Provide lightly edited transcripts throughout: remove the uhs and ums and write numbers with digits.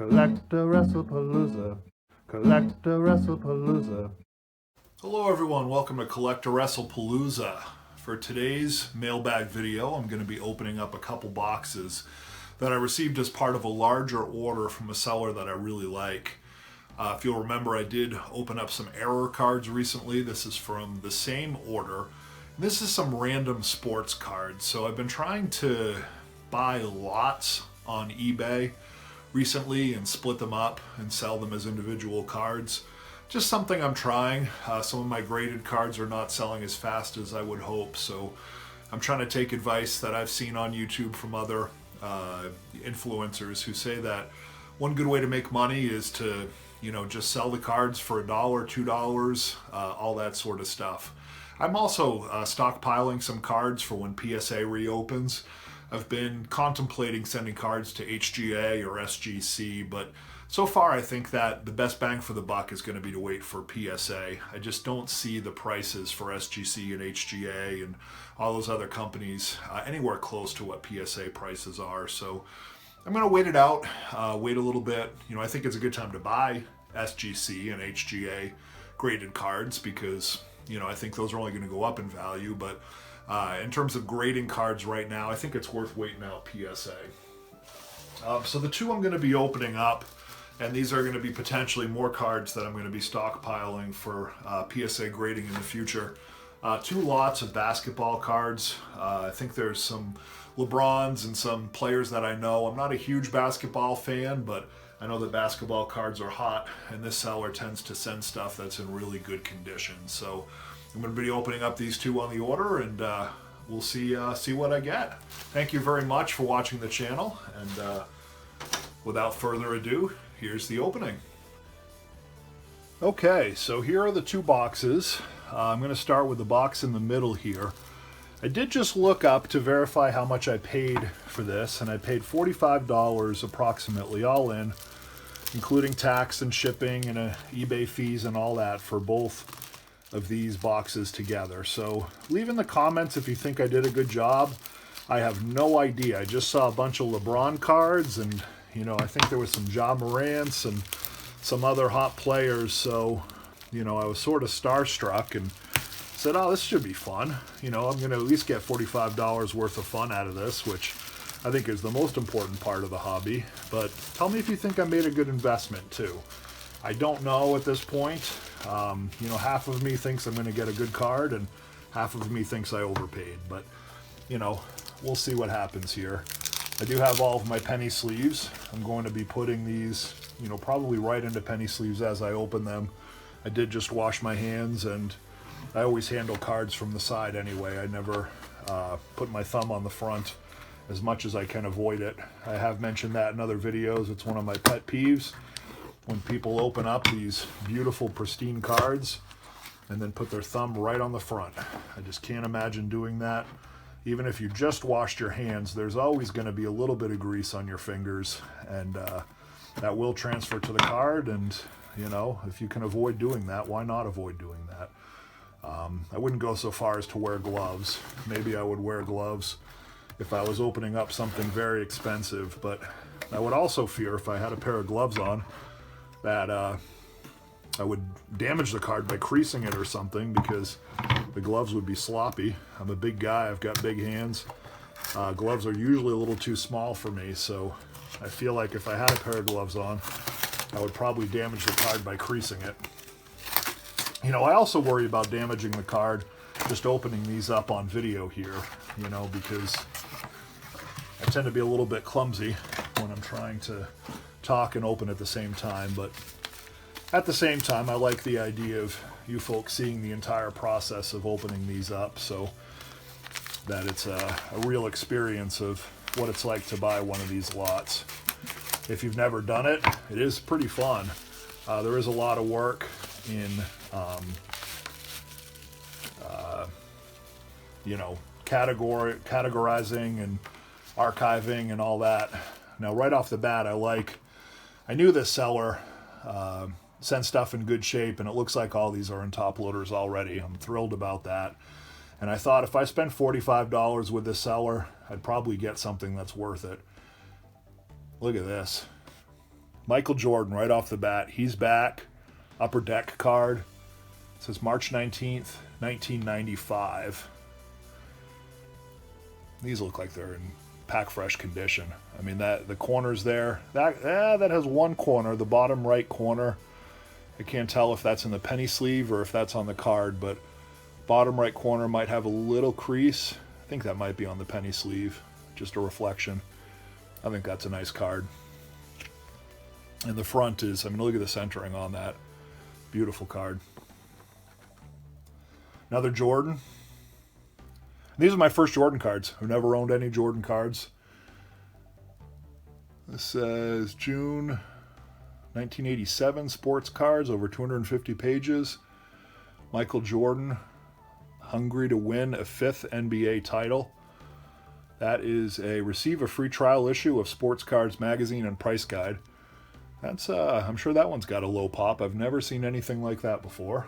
CollectAWrestlePalooza. CollectAWrestlePalooza. Hello everyone, welcome to CollectAWrestlePalooza. For today's mailbag video, I'm going to be opening up a couple boxes that I received as part of a larger order from a seller that I really like. If you'll remember, I did open up some error cards recently. This is from the same order. This is some random sports cards. So I've been trying to buy lots on eBay recently and split them up and sell them as individual cards. Just something I'm trying. Some of my graded cards are not selling as fast as I would hope, so I'm trying to take advice that I've seen on YouTube from other influencers who say that one good way to make money is to, just sell the cards for $1, $2, all that sort of stuff. I'm also stockpiling some cards for when PSA reopens. I've been contemplating sending cards to HGA or SGC, but so far I think that the best bang for the buck is going to be to wait for PSA. I just don't see the prices for SGC and HGA and all those other companies anywhere close to what PSA prices are. So I'm going to wait it out, wait a little bit. I think it's a good time to buy SGC and HGA graded cards because, I think those are only going to go up in value, but in terms of grading cards right now, I think it's worth waiting out PSA. So the two I'm going to be opening up, and these are going to be potentially more cards that I'm going to be stockpiling for PSA grading in the future. Two lots of basketball cards. I think there's some LeBrons and some players that I know. I'm not a huge basketball fan, but I know that basketball cards are hot, and this seller tends to send stuff that's in really good condition. So I'm going to be opening up these two on the order, and we'll see what I get. Thank you very much for watching the channel, and without further ado, here's the opening. Okay, so here are the two boxes. I'm going to start with the box in the middle here. I did just look up to verify how much I paid for this, and I paid $45 approximately, all in, including tax and shipping and eBay fees and all that for both of these boxes together. So leave in the comments if you think I did a good job. I have no idea. I just saw a bunch of LeBron cards, and I think there was some Ja Morants and some other hot players. So I was sort of starstruck and said, oh, this should be fun. I'm going to at least get $45 worth of fun out of this, which I think is the most important part of the hobby. But tell me if you think I made a good investment too. I don't know at this point. Half of me thinks I'm going to get a good card, and half of me thinks I overpaid. But, we'll see what happens here. I do have all of my penny sleeves. I'm going to be putting these, probably right into penny sleeves as I open them. I did just wash my hands, and I always handle cards from the side anyway. I never put my thumb on the front as much as I can avoid it. I have mentioned that in other videos. It's one of my pet peeves when people open up these beautiful, pristine cards and then put their thumb right on the front. I just can't imagine doing that. Even if you just washed your hands, there's always going to be a little bit of grease on your fingers, and that will transfer to the card. And if you can avoid doing that, why not avoid doing that? I wouldn't go so far as to wear gloves. Maybe I would wear gloves if I was opening up something very expensive, but I would also fear if I had a pair of gloves on that I would damage the card by creasing it or something, because the gloves would be sloppy. I'm a big guy, I've got big hands. Gloves are usually a little too small for me, so I feel like if I had a pair of gloves on, I would probably damage the card by creasing it. I also worry about damaging the card just opening these up on video here, because I tend to be a little bit clumsy when I'm trying to talk and open at the same time. But at the same time, I like the idea of you folks seeing the entire process of opening these up, so that it's a real experience of what it's like to buy one of these lots. If you've never done it, it is pretty fun. There is a lot of work in categorizing and archiving and all that. Now, right off the bat, I knew this seller sent stuff in good shape, and it looks like all these are in top loaders already. I'm thrilled about that. And I thought if I spend $45 with this seller, I'd probably get something that's worth it. Look at this. Michael Jordan right off the bat. He's back. Upper Deck card. It says March 19th, 1995. These look like they're in pack fresh condition. I mean, that the corners there, that has one corner, the bottom right corner. I can't tell if that's in the penny sleeve or if that's on the card, but bottom right corner might have a little crease. I think that might be on the penny sleeve, just a reflection. I think that's a nice card. And the front is, I mean, look at the centering on that. Beautiful card. Another Jordan. These are my first Jordan cards. I've never owned any Jordan cards. This says June 1987 sports cards, over 250 pages. Michael Jordan, hungry to win a 5th NBA title. That is receive a free trial issue of Sports Cards Magazine and Price Guide. That's I'm sure that one's got a low pop. I've never seen anything like that before.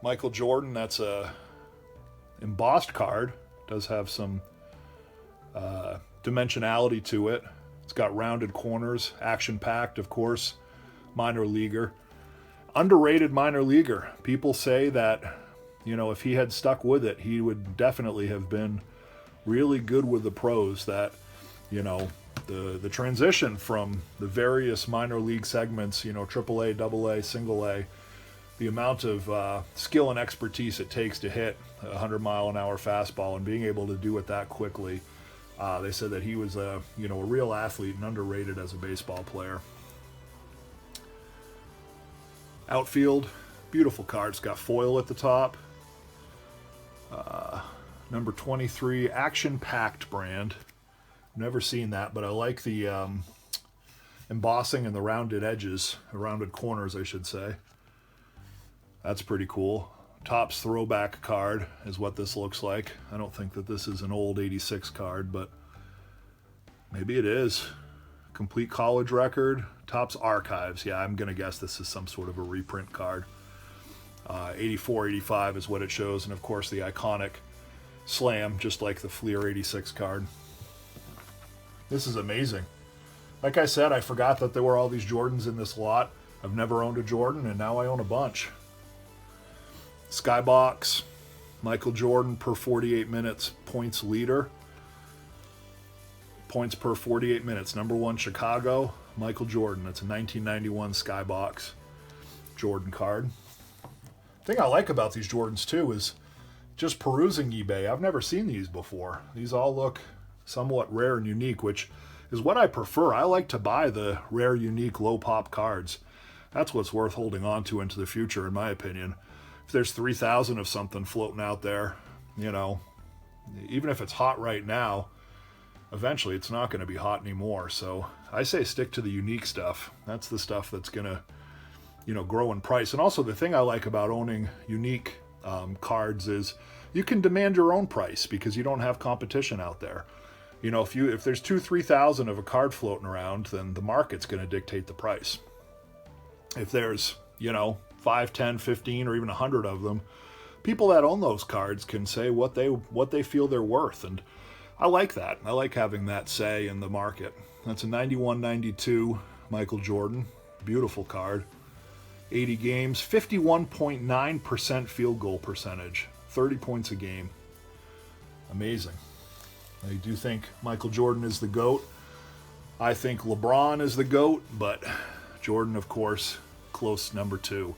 Michael Jordan, that's a embossed card. Does have some dimensionality to it. It's got rounded corners, action-packed, of course, minor leaguer. Underrated minor leaguer. People say that, you know, if he had stuck with it, he would definitely have been really good with the pros. That, you know, the transition from the various minor league segments, you know, AAA, AA, single A, the amount of skill and expertise it takes to hit a 100-mile-an-hour fastball and being able to do it that quickly. They said that he was a real athlete and underrated as a baseball player. Outfield, beautiful card. It's got foil at the top. Number 23, action-packed brand. Never seen that, but I like the embossing and the rounded edges, rounded corners, I should say. That's pretty cool. Topps throwback card is what this looks like. I don't think that this is an old 86 card, but maybe it is. Complete college record. Topps archives. Yeah, I'm going to guess this is some sort of a reprint card. 84, 85 is what it shows, and of course the iconic slam, just like the Fleer 86 card. This is amazing. Like I said, I forgot that there were all these Jordans in this lot. I've never owned a Jordan, and now I own a bunch. Skybox, Michael Jordan per 48 minutes points leader. Points per 48 minutes. Number 1 Chicago, Michael Jordan. That's a 1991 Skybox Jordan card. The thing I like about these Jordans too is just perusing eBay. I've never seen these before. These all look somewhat rare and unique, which is what I prefer. I like to buy the rare, unique, low pop cards. That's what's worth holding on to into the future, in my opinion. If there's 3,000 of something floating out there, you know, even if it's hot right now, eventually it's not going to be hot anymore. So I say stick to the unique stuff. That's the stuff that's going to, you know, grow in price. And also the thing I like about owning unique cards is you can demand your own price because you don't have competition out there. You know, if there's 2,000-3,000 of a card floating around, then the market's going to dictate the price. If there's, you know, 5, 10, 15, or even 100 of them, people that own those cards can say what they feel they're worth, and I like that. I like having that say in the market. That's a 91-92 Michael Jordan. Beautiful card. 80 games, 51.9% field goal percentage, 30 points a game. Amazing. I do think Michael Jordan is the GOAT. I think LeBron is the GOAT, but Jordan, of course, close number 2.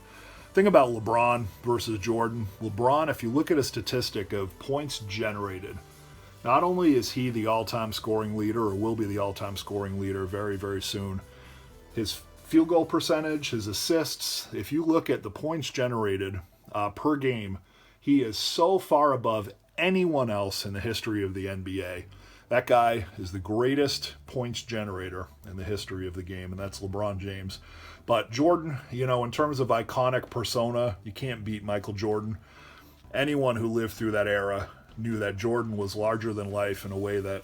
Thing about LeBron versus Jordan, LeBron, if you look at a statistic of points generated, not only is he the all-time scoring leader, or will be the all-time scoring leader very, very soon, his field goal percentage, his assists, if you look at the points generated per game, he is so far above anyone else in the history of the NBA. That guy is the greatest points generator in the history of the game, and that's LeBron James. But Jordan, you know, in terms of iconic persona, you can't beat Michael Jordan. Anyone who lived through that era knew that Jordan was larger than life in a way that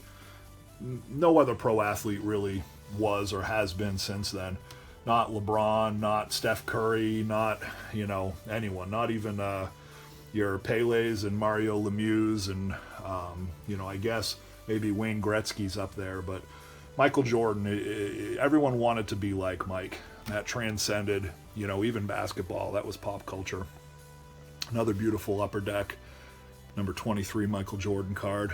no other pro athlete really was or has been since then. Not LeBron, not Steph Curry, not, you know, anyone, not even your Pelés and Mario Lemieux and, I guess maybe Wayne Gretzky's up there. But Michael Jordan, everyone wanted to be like Mike. That transcended, even basketball. That was pop culture. Another beautiful Upper Deck, number 23 Michael Jordan card.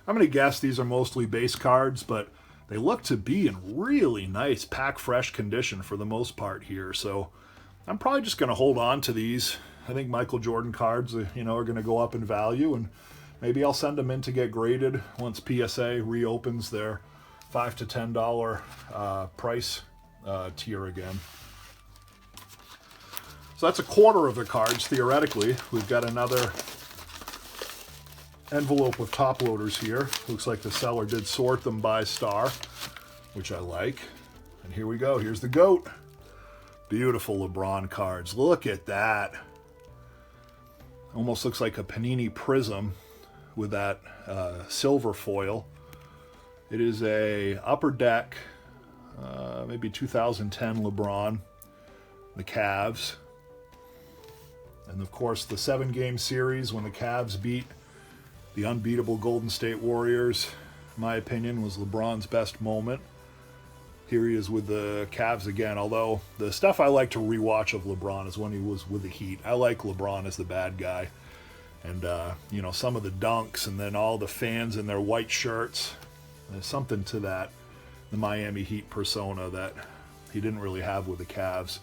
I'm going to guess these are mostly base cards, but they look to be in really nice, pack-fresh condition for the most part here. So I'm probably just going to hold on to these. I think Michael Jordan cards, are going to go up in value, and maybe I'll send them in to get graded once PSA reopens their $5 to $10 price tier again. So that's a quarter of the cards, theoretically. We've got another envelope with top loaders here. Looks like the seller did sort them by star, which I like. And here we go. Here's the GOAT. Beautiful LeBron cards. Look at that. Almost looks like a Panini Prism with that silver foil. It is a Upper Deck, maybe 2010 LeBron, the Cavs. And of course the 7-game series when the Cavs beat the unbeatable Golden State Warriors, in my opinion, was LeBron's best moment. Here he is with the Cavs again, although the stuff I like to rewatch of LeBron is when he was with the Heat. I like LeBron as the bad guy. And, some of the dunks and then all the fans in their white shirts. There's something to that, the Miami Heat persona that he didn't really have with the Cavs.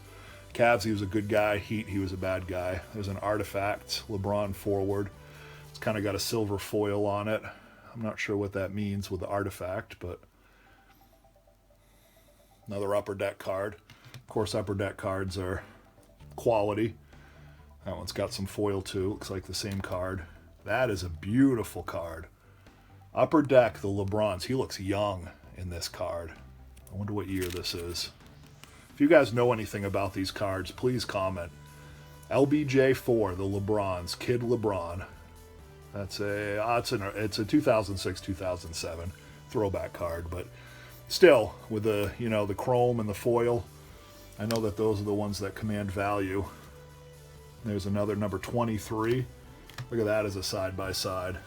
Cavs, he was a good guy. Heat, he was a bad guy. There's an artifact, LeBron forward. It's kind of got a silver foil on it. I'm not sure what that means with the artifact, but another Upper Deck card. Of course, Upper Deck cards are quality. That one's got some foil too. Looks like the same card. That is a beautiful card. Upper Deck, the LeBrons. He looks young in this card. I wonder what year this is. If you guys know anything about these cards, please comment. LBJ4, the LeBrons, Kid LeBron. That's it's a 2006-2007 throwback card, but still with the the chrome and the foil, I know that those are the ones that command value. There's another number 23. Look at that as a side by side.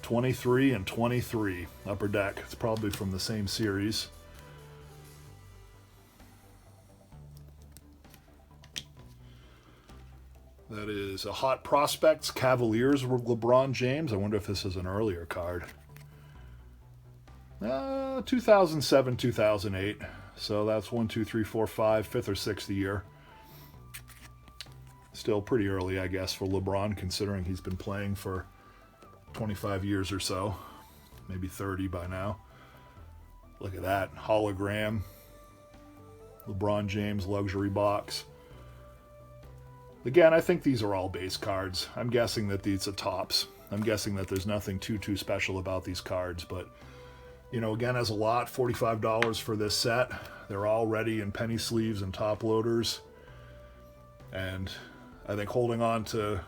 23 and 23 Upper Deck. It's probably from the same series. That is a Hot Prospects Cavaliers with LeBron James. I wonder if this is an earlier card. 2007, 2008. So that's 1, 2, 3, 4, 5, 5th or 6th year. Still pretty early, I guess, for LeBron, considering he's been playing for 25 years or so. Maybe 30 by now. Look at that. Hologram. LeBron James luxury box. Again, I think these are all base cards. I'm guessing that these are tops. I'm guessing that there's nothing too special about these cards. But, again, as a lot, $45 for this set. They're all ready in penny sleeves and top loaders. And I think holding on to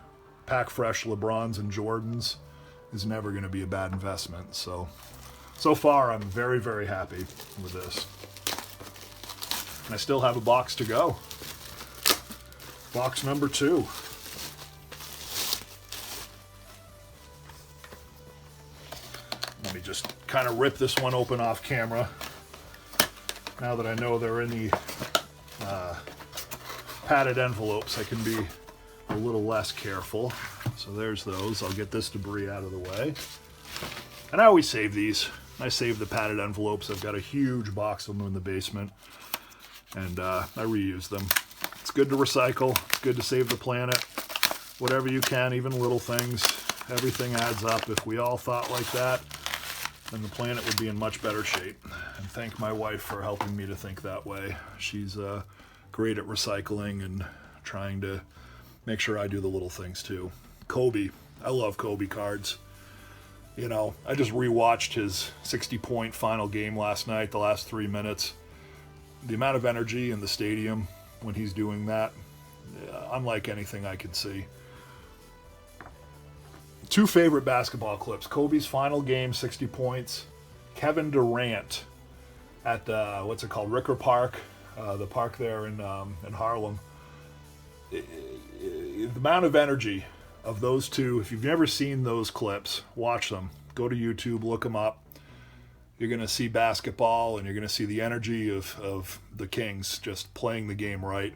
pack fresh LeBrons and Jordans is never going to be a bad investment. So far, I'm very, very happy with this. And I still have a box to go. Box number 2. Let me just kind of rip this one open off camera. Now that I know they're in the padded envelopes, I can be a little less careful. So there's those. I'll get this debris out of the way. And I always save these. I save the padded envelopes. I've got a huge box of them in the basement. And I reuse them. It's good to recycle. It's good to save the planet. Whatever you can, even little things. Everything adds up. If we all thought like that, then the planet would be in much better shape. And thank my wife for helping me to think that way. She's great at recycling and trying to make sure I do the little things too. Kobe. I love Kobe cards. I just rewatched his 60-point final game last night, the last 3 minutes. The amount of energy in the stadium when he's doing that, unlike anything I can see. 2 favorite basketball clips. Kobe's final game, 60 points. Kevin Durant at, what's it called, Ricker Park, the park there in Harlem. the amount of energy of those two, if you've never seen those clips, watch them. Go to YouTube, look them up. You're going to see basketball, and you're going to see the energy of the Kings just playing the game right.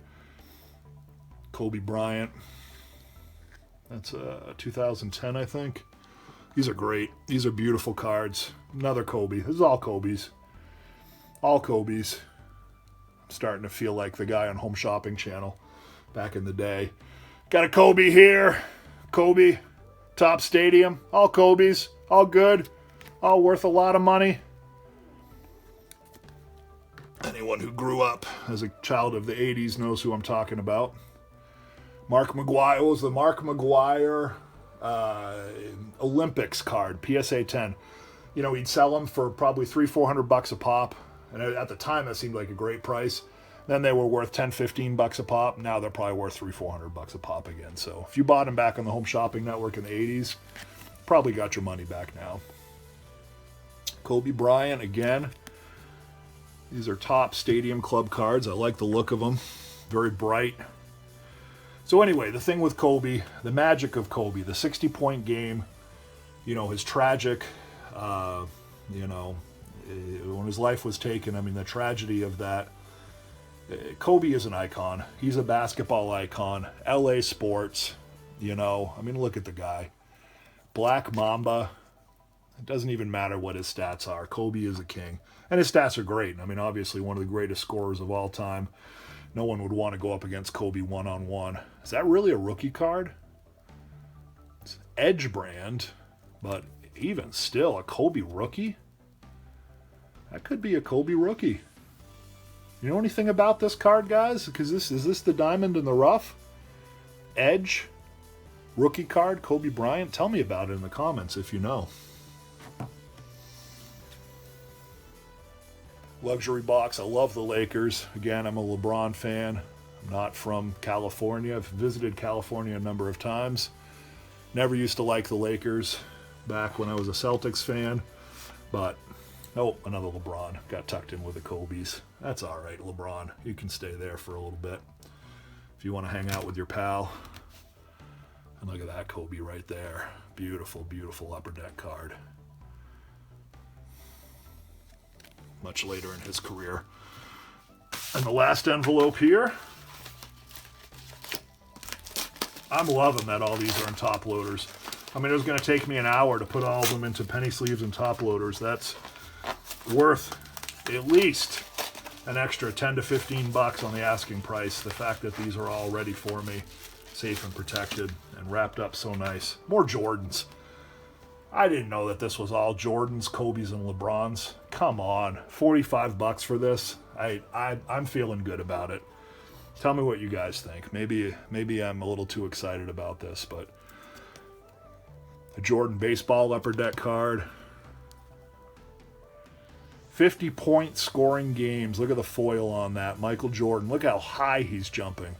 Kobe Bryant. That's 2010, I think. These are great. These are beautiful cards. Another Kobe. This is all Kobe's. All Kobe's. I'm starting to feel like the guy on Home Shopping Channel back in the day. Got a Kobe here. Kobe. Top Stadium. All Kobe's. All good. All worth a lot of money. Anyone who grew up as a child of the 80s knows who I'm talking about. Mark McGuire was the Mark McGuire Olympics card, PSA 10. You know, he'd sell them for probably $300-400 a pop. And at the time, that seemed like a great price. Then they were worth $10-15 a pop. Now they're probably worth $300-400 a pop again. So if you bought them back on the Home Shopping Network in the 80s, probably got your money back now. Kobe Bryant again. These are top Stadium Club cards. I like the look of them. Very bright. So anyway, the thing with Kobe, the magic of Kobe, the 60-point game, you know, his tragic, you know, when his life was taken, I mean, the tragedy of that. Kobe is an icon. He's a basketball icon. LA sports, you know. I mean, look at the guy. Black Mamba. It doesn't even matter what his stats are. Kobe is a king. And his stats are great. I mean, obviously one of the greatest scorers of all time. No one would want to go up against Kobe one-on-one. Is that really a rookie card? It's Edge brand, but even still, a Kobe rookie? That could be a Kobe rookie. You know anything about this card, guys? Because is this the diamond in the rough? Edge, rookie card, Kobe Bryant? Tell me about it in the comments if you know. Luxury box. I love the Lakers. Again, I'm a LeBron fan. I'm not from California. I've visited California a number of times. Never used to like the Lakers back when I was a Celtics fan. But, oh, another LeBron. Got tucked in with the Kobe's. That's all right, LeBron. You can stay there for a little bit if you want to hang out with your pal. And look at that Kobe right there. Beautiful, beautiful Upper Deck card. Much later in his career. And the last envelope here. I'm loving that all these are in top loaders. I mean, it was going to take me an hour to put all of them into penny sleeves and top loaders. That's worth at least an extra 10 to 15 bucks on the asking price. The fact that these are all ready for me, safe and protected, and wrapped up so nice. More Jordans. I didn't know that this was all Jordans, Kobe's, and LeBron's. Come on, 45 bucks for this. I'm feeling good about it. Tell me what you guys think. Maybe I'm a little too excited about this, but a Jordan baseball Upper Deck card. 50-point scoring games. Look at the foil on that. Michael Jordan. Look how high he's jumping.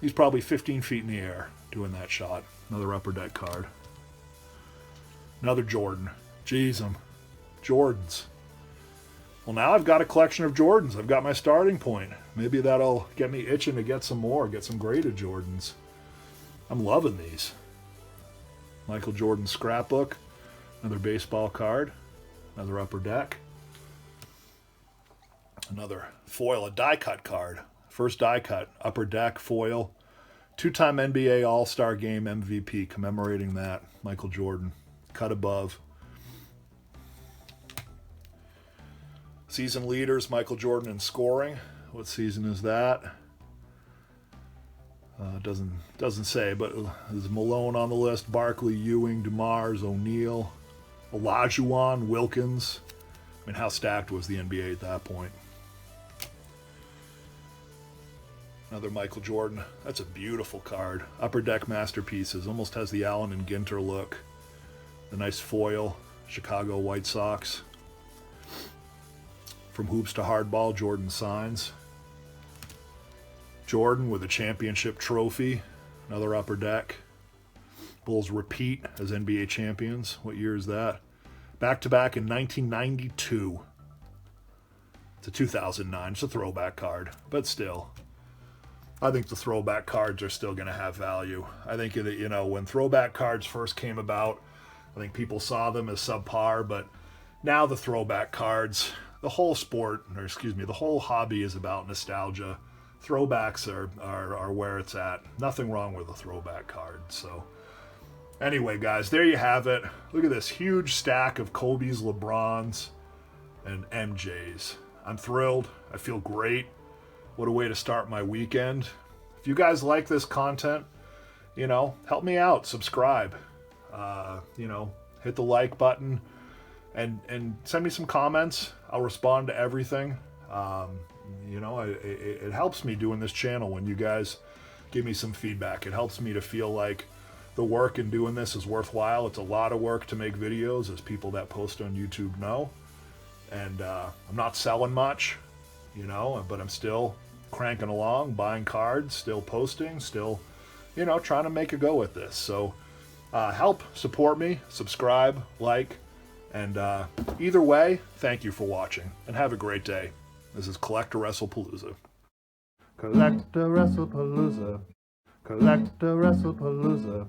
He's probably 15 feet in the air doing that shot. Another Upper Deck card. Another Jordan. Jeez, Jordans. Well, now I've got a collection of Jordans. I've got my starting point. Maybe that'll get me itching to get some more, get some graded Jordans. I'm loving these. Michael Jordan scrapbook. Another baseball card. Another Upper Deck. Another foil, a die cut card. First die cut, Upper Deck foil. Two-time NBA All-Star Game MVP, commemorating that. Michael Jordan. Cut above. Season leaders, Michael Jordan in scoring. What season is that? Doesn't say, but there's Malone on the list. Barkley, Ewing, DeMars, O'Neal, Olajuwon, Wilkins. I mean, how stacked was the NBA at that point? Another Michael Jordan. That's a beautiful card. Upper Deck masterpieces. Almost has the Allen and Ginter look. The nice foil, Chicago White Sox. From hoops to hardball, Jordan signs. Jordan with a championship trophy. Another Upper Deck. Bulls repeat as NBA champions. What year is that? Back-to-back in 1992. It's a 2009. It's a throwback card, but still. I think the throwback cards are still going to have value. I think that, you know, when throwback cards first came about, I think people saw them as subpar, but now the throwback cards, the whole sport, or excuse me, the whole hobby is about nostalgia. Throwbacks are where it's at. Nothing wrong with a throwback card. So anyway, guys, there you have it. Look at this huge stack of Kobe's, LeBron's, and MJ's. I'm thrilled. I feel great. What a way to start my weekend. If you guys like this content, you know, help me out. Subscribe. You know, hit the like button and send me some comments. I'll respond to everything. You know, it helps me doing this channel when you guys give me some feedback. It helps me to feel like the work in doing this is worthwhile. It's a lot of work to make videos, as people that post on YouTube know. And I'm not selling much, you know, but I'm still cranking along, buying cards, still posting, still, you know, trying to make a go at this. So help support me, subscribe, like, and either way, thank you for watching, and have a great day. This is CollectAWrestlePalooza. CollectAWrestlePalooza. CollectAWrestlePalooza.